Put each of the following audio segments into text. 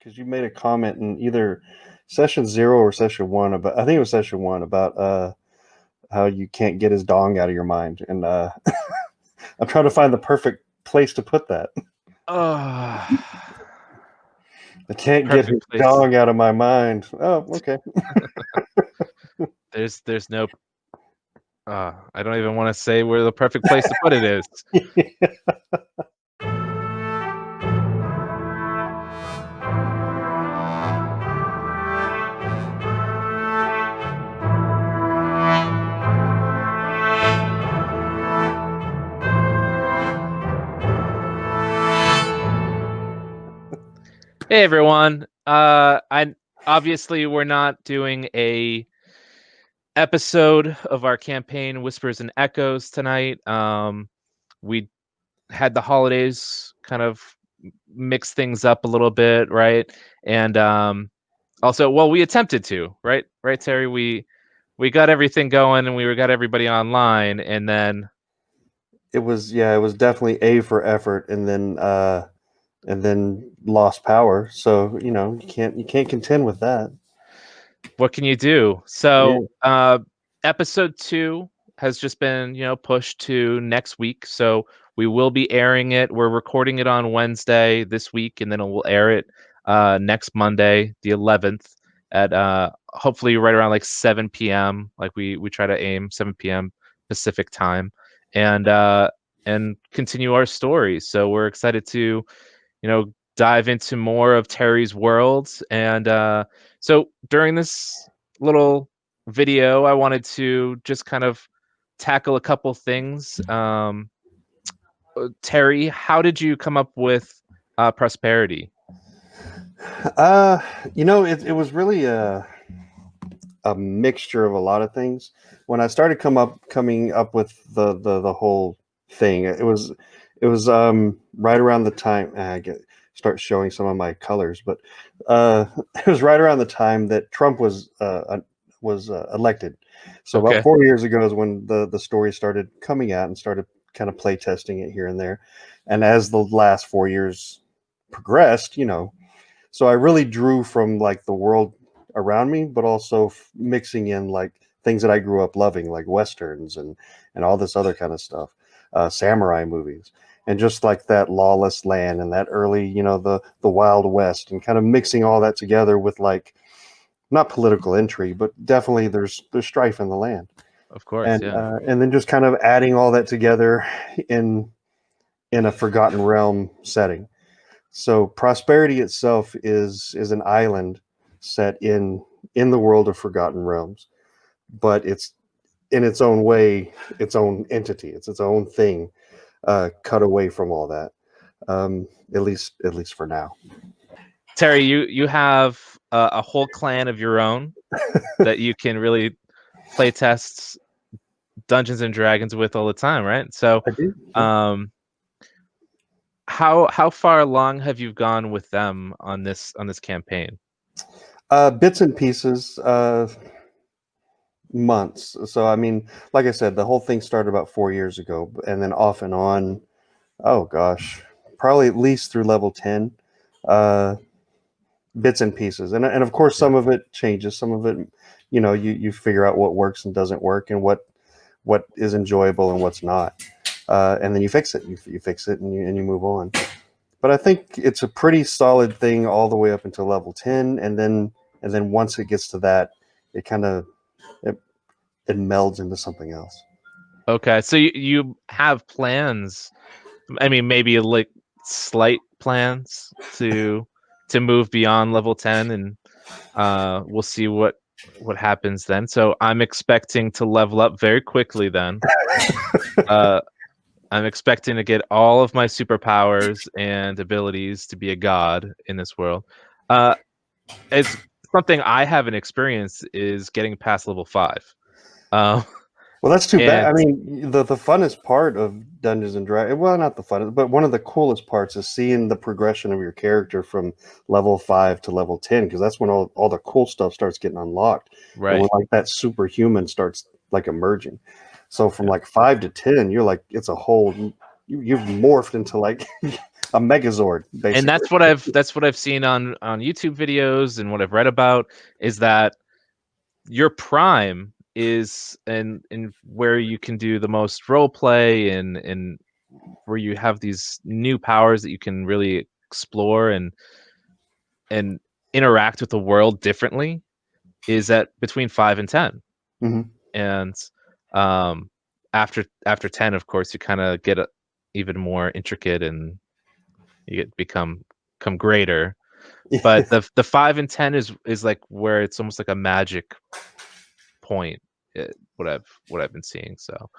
because you made a comment in either session 0 or session 1 about, I think it was session 1, about how you can't get his dong out of your mind, and I'm trying to find the perfect place to put that. I can't get his dong out of my mind. Oh, okay. There's no. I don't even want to say where the perfect place to put it is. Hey everyone. We're not doing a episode of our campaign Whispers and Echoes tonight. We had the holidays kind of mix things up a little bit, right? And also, well, we attempted to, right, Terry? We got everything going and we got everybody online, and then it was definitely A for effort, and then lost power. So you can't contend with that. What can you do? So episode 2 has just been pushed to next week, so we will be airing it. We're recording it on Wednesday this week, and then we'll air it next Monday, the 11th, at hopefully right around like 7 p.m. Like we try to aim 7 p.m. Pacific time, and continue our story. So we're excited to dive into more of Terry's worlds. And so during this little video, I wanted to just kind of tackle a couple things. Terry, how did you come up with prosperity? It was really a mixture of a lot of things. When I started coming up with the whole thing, it was right around the time start showing some of my colors, but it was right around the time that Trump was elected. So about 4 years ago is when the story started coming out and started kind of play testing it here and there. And as the last 4 years progressed, so I really drew from like the world around me, but also mixing in like things that I grew up loving, like Westerns and all this other kind of stuff, samurai movies, and just like that lawless land and that early, the Wild West, and kind of mixing all that together with like, not political intrigue, but definitely there's strife in the land. Of course, and then just kind of adding all that together in a Forgotten Realm setting. So prosperity itself is an island set in the world of Forgotten Realms, but it's in its own way, its own entity. It's its own thing, cut away from all that. At least for now. Terry, you have a whole clan of your own that you can really play test Dungeons and Dragons with all the time, right? So I do. How far along have you gone with them on this campaign? Bits and pieces, months. So I mean, like I said, the whole thing started about 4 years ago, and then off and on. Oh gosh, probably at least through level 10. Bits and pieces, and of course some of it changes. Some of it, you figure out what works and doesn't work, and what is enjoyable and what's not, and then you fix it. You fix it and you move on. But I think it's a pretty solid thing all the way up until level 10, and then once it gets to that, it kind of it melds into something else. Okay, so you have plans. I mean, maybe like slight plans to move beyond level 10, and we'll see what happens then. So I'm expecting to level up very quickly then. I'm expecting to get all of my superpowers and abilities to be a god in this world. It's something I haven't experienced is getting past level 5. Well, that's too bad. I mean, the funnest part of Dungeons and Dragons, well, not the funnest, but one of the coolest parts is seeing the progression of your character from level 5 to level 10, because that's when all the cool stuff starts getting unlocked. Right. And when like that superhuman starts like emerging. So from like 5 to 10, you're like, it's a whole, you've morphed into like a Megazord, basically. And that's what I've seen on YouTube videos and what I've read about is that your prime is in where you can do the most role play and where you have these new powers that you can really explore and interact with the world differently is at between 5 and 10. Mm-hmm. And after 10, of course, you kind of get even more intricate and you become greater. But the 5 and 10 is like where it's almost like a magic point. What I've been seeing. So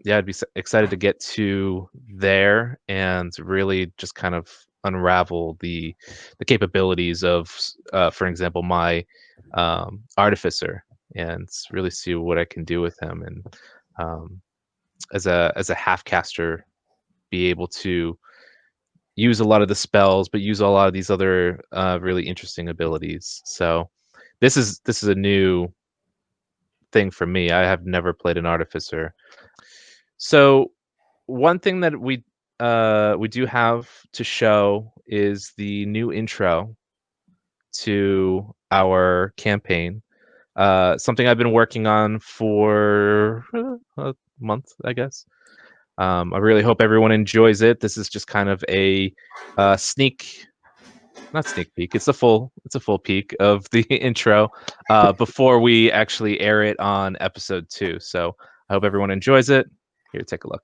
yeah, I'd be excited to get to there and really just kind of unravel the capabilities of, for example, my artificer, and really see what I can do with him, and as a half caster, be able to use a lot of the spells, but use a lot of these other really interesting abilities. So this is a new thing for me. I have never played an artificer. So one thing that we do have to show is the new intro to our campaign. Something I've been working on for a month, I guess. I really hope everyone enjoys it. This is just kind of a not sneak peek. It's a full peek of the intro before we actually air it on episode 2. So I hope everyone enjoys it. Here, take a look.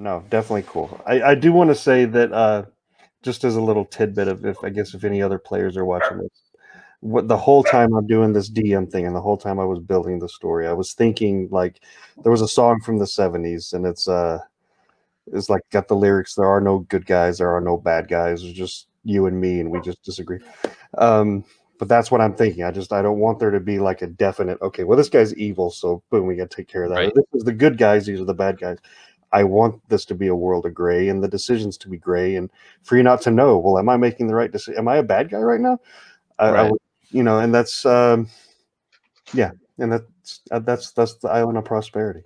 No, definitely cool. I do want to say that just as a little tidbit of if any other players are watching this, what the whole time I'm doing this DM thing and the whole time I was building the story, I was thinking like there was a song from the 70s and it's like got the lyrics, there are no good guys, there are no bad guys, it's just you and me and we just disagree. But that's what I'm thinking. I don't want there to be like a definite, okay, well, this guy's evil, so boom, we got to take care of that. Right. Or this is the good guys, these are the bad guys. I want this to be a world of gray and the decisions to be gray and for you not to know, well, am I making the right decision? Am I a bad guy right now? I would, and that's, yeah. And that's the island of prosperity.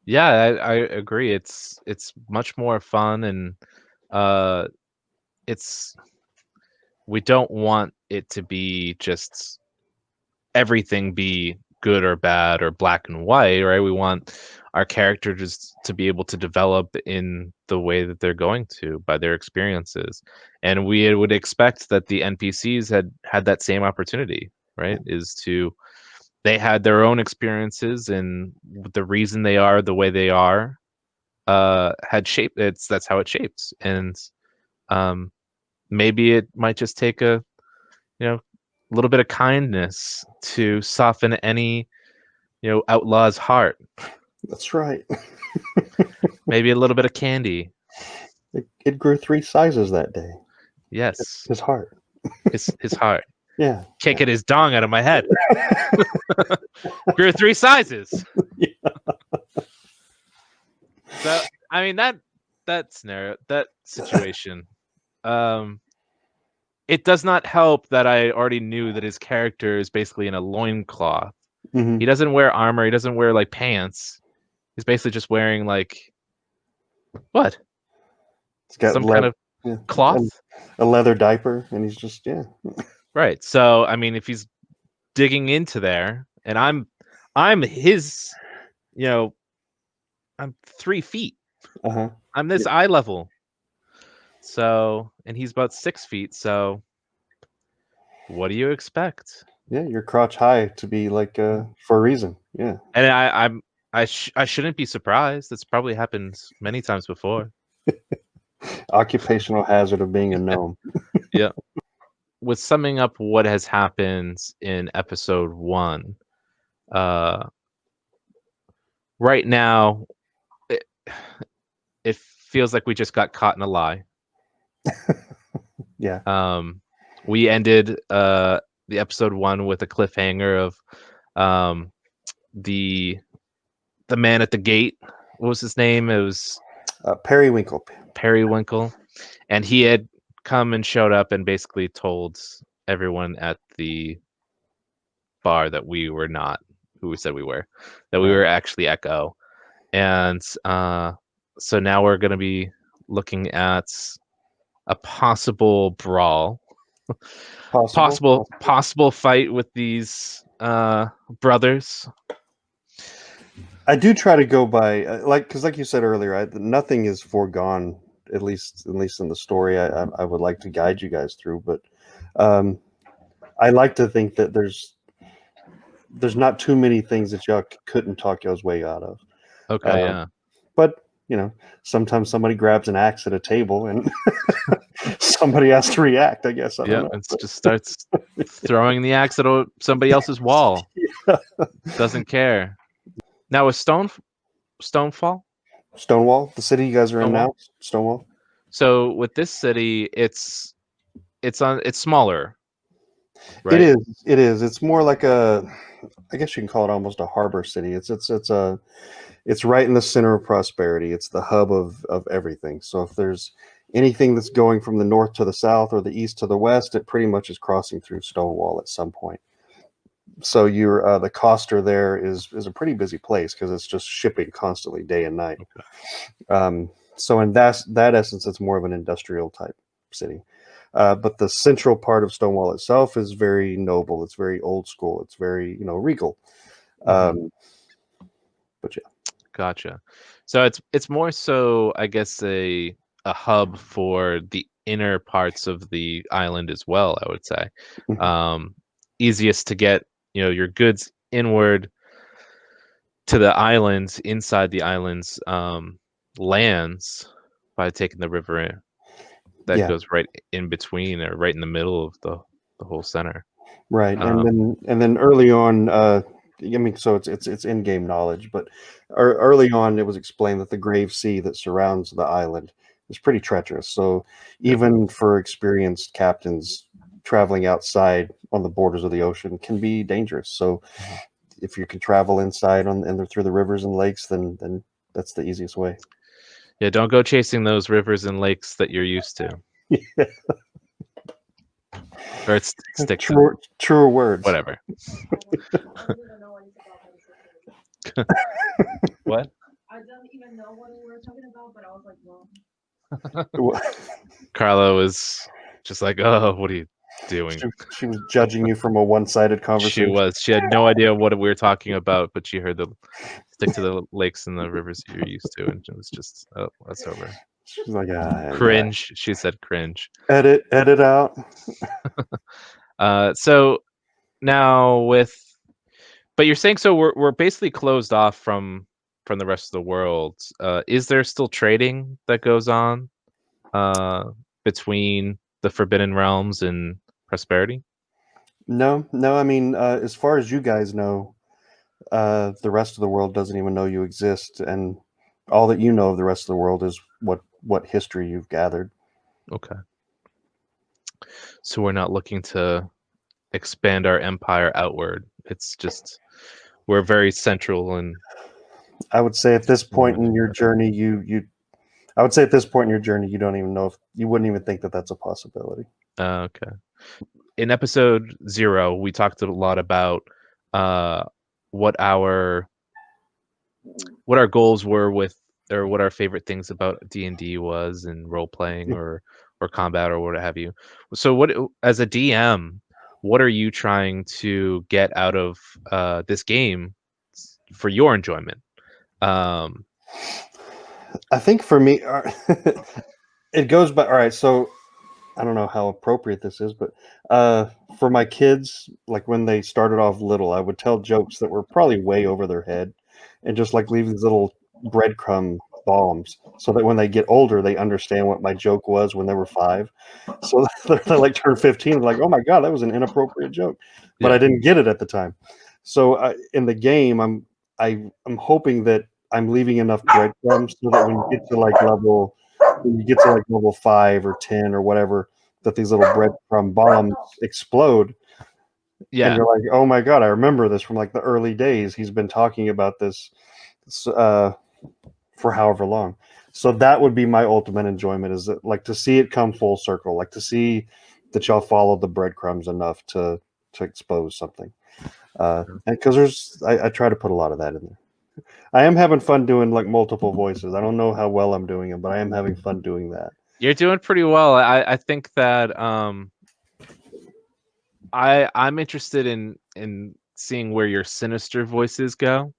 Yeah, I agree. It's much more fun, and uh, it's we don't want it to be just everything be good or bad or black and white, right? We want our characters to be able to develop in the way that they're going to by their experiences, and we would expect that the NPCs had that same opportunity, right? They had their own experiences, and the reason they are the way they are had shaped that's how it shapes. And maybe it might just take a little bit of kindness to soften any outlaw's heart. That's right. Maybe a little bit of candy. It grew 3 sizes that day. Yes, His heart. his heart. Yeah. Can't get his dong out of my head. Grew 3 sizes. Yeah. So I mean that situation it does not help that I already knew that his character is basically in a loincloth. Mm-hmm. He doesn't wear armor. He doesn't wear like pants. He's basically just wearing like what? It's got Some kind of cloth? a leather diaper, and he's just Right. So I mean, if he's digging into there, and I'm his, I'm 3 feet. Uh-huh. I'm this eye level. So, and he's about 6 feet. So, what do you expect? Yeah, you're crotch high to be like for a reason. Yeah. And I shouldn't be surprised. It's probably happened many times before. Occupational hazard of being a gnome. Yeah. With summing up what has happened in episode 1, right now it feels like we just got caught in a lie. Yeah. We ended the episode 1 with a cliffhanger of the man at the gate. What was his name? It was Periwinkle. Periwinkle, and he had come and showed up and basically told everyone at the bar that we were not who we said we were, that we were actually Echo. And so now we're going to be looking at a possible brawl, possible fight with these brothers. I do try to go by because like you said earlier, nothing is foregone. At least in the story, I would like to guide you guys through, but I like to think that there's not too many things that y'all couldn't talk y'all's way out of. Okay, yeah. But sometimes somebody grabs an axe at a table and somebody has to react. I guess I don't know. And just starts throwing the axe at somebody else's wall. Yeah. Doesn't care. Now is Stonewall, the city you guys are in now, Stonewall. So with this city, it's smaller. Right? It is. It's more like I guess you can call it almost a harbor city. It's right in the center of prosperity. It's the hub of everything. So if there's anything that's going from the north to the south or the east to the west, it pretty much is crossing through Stonewall at some point. So you're the coster there is a pretty busy place because it's just shipping constantly day and night. Okay. So in that essence, it's more of an industrial type city. But the central part of Stonewall itself is very noble. It's very old school. It's very regal. But yeah. Gotcha. So it's more so, I guess, a hub for the inner parts of the island as well, I would say. Mm-hmm. Easiest to get your goods inward to the islands, inside the islands lands, by taking the river in that goes right in between or right in the middle of the whole center. Right. And then early on, I mean, so it's in-game knowledge, but early on it was explained that the grave sea that surrounds the island is pretty treacherous. So even for experienced captains, traveling outside on the borders of the ocean can be dangerous. So if you can travel inside and through the rivers and lakes, then that's the easiest way. Yeah, don't go chasing those rivers and lakes that you're used to. Yeah. Or it's stick truer words. Whatever. What? I don't even know what we were talking about, but I was like, well. Carla was just like, "Oh, what are you doing?" She was judging you from a one-sided conversation. She was. She had no idea what we were talking about, but she heard the stick to the lakes and the rivers you're used to, and it was just, oh, that's over. She's like, cringe. Yeah. She said cringe. Edit out. So now but you're saying so we're basically closed off from the rest of the world. Is there still trading that goes on between the Forbidden Realms and Prosperity? No. I mean, as far as you guys know, the rest of the world doesn't even know you exist, and all that you know of the rest of the world is what history you've gathered. Okay. So we're not looking to expand our empire outward. It's just we're very central, and I would say at this point in your journey, you I would say at this point in your journey, you don't even know if you wouldn't even think that that's a possibility. Okay. In episode 0, we talked a lot about what our goals were with, or what our favorite things about D&D was, and role playing or combat or what have you. So what, as a DM, what are you trying to get out of this game for your enjoyment? I think for me, it goes back. All right, so I don't know how appropriate this is, but for my kids, like when they started off little, I would tell jokes that were probably way over their head, and just like leave these little breadcrumb bombs, so that when they get older, they understand what my joke was when they were 5. So they like turn 15, like, oh my god, that was an inappropriate joke, but Yeah. I didn't get it at the time. So in the game, I'm hoping that I'm leaving enough breadcrumbs so that when you get to level 5 or 10 or whatever, that these little breadcrumb bombs explode, and Yeah. you're like, oh my god, I remember this from like the early days. He's been talking about this for however long. So that would be my ultimate enjoyment, is that, like, to see it come full circle, like to see that y'all followed the breadcrumbs enough to expose something. And because I try to put a lot of that in there. I am having fun doing like multiple voices. I don't know how well I'm doing it, but I am having fun doing that. You're doing pretty well. I think that I'm interested in seeing where your sinister voices go.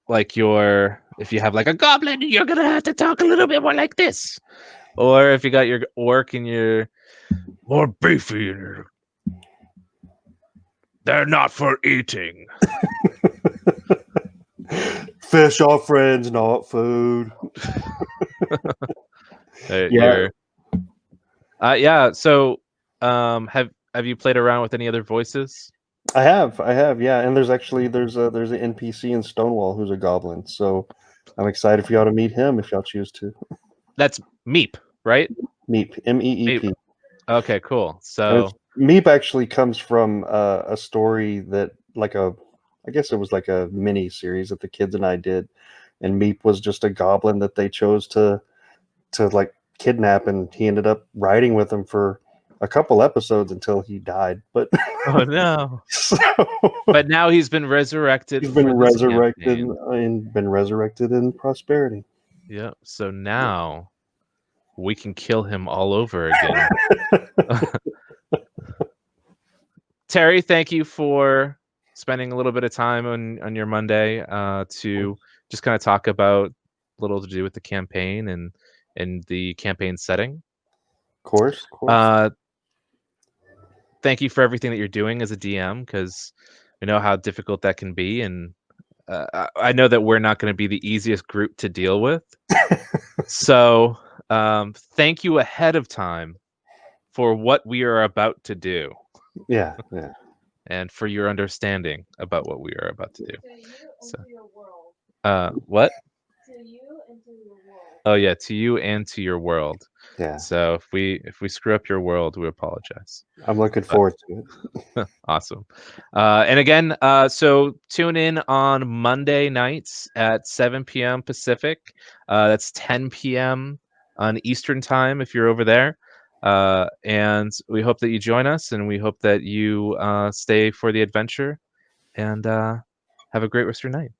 Like if you have like a goblin, you're gonna have to talk a little bit more like this. Or if you got your orc and you're more beefy and they're not for eating. Fish are friends, not food. Yeah. Yeah. So, have you played around with any other voices? I have, yeah. And there's an NPC in Stonewall who's a goblin, so I'm excited for y'all to meet him if y'all choose to. That's Meep, right? Meep, M-E-E-P. Okay, cool. So Meep actually comes from a story that, I guess it was like a mini series that the kids and I did, and Meep was just a goblin that they chose to like kidnap, and he ended up riding with them for a couple episodes until he died. But oh no! so, but now he's been resurrected. He's been resurrected campaign. and been resurrected in prosperity. Yeah. So now we can kill him all over again. Terry, thank you for spending a little bit of time on your Monday to just kind of talk about a little to do with the campaign and the campaign setting. Of course. Thank you for everything that you're doing as a DM, because we know how difficult that can be, and I know that we're not going to be the easiest group to deal with. So thank you ahead of time for what we are about to do. Yeah. And for your understanding about what we are about to do. To you and So, to your world. what? To you and to your world. Oh yeah, to you and to your world. Yeah. So if we screw up your world, we apologize. I'm looking forward to it. Awesome. And again, so tune in on Monday nights at 7 p.m. Pacific. That's 10 p.m. on Eastern time if you're over there. And we hope that you join us, and we hope that you stay for the adventure, and have a great rest of your night.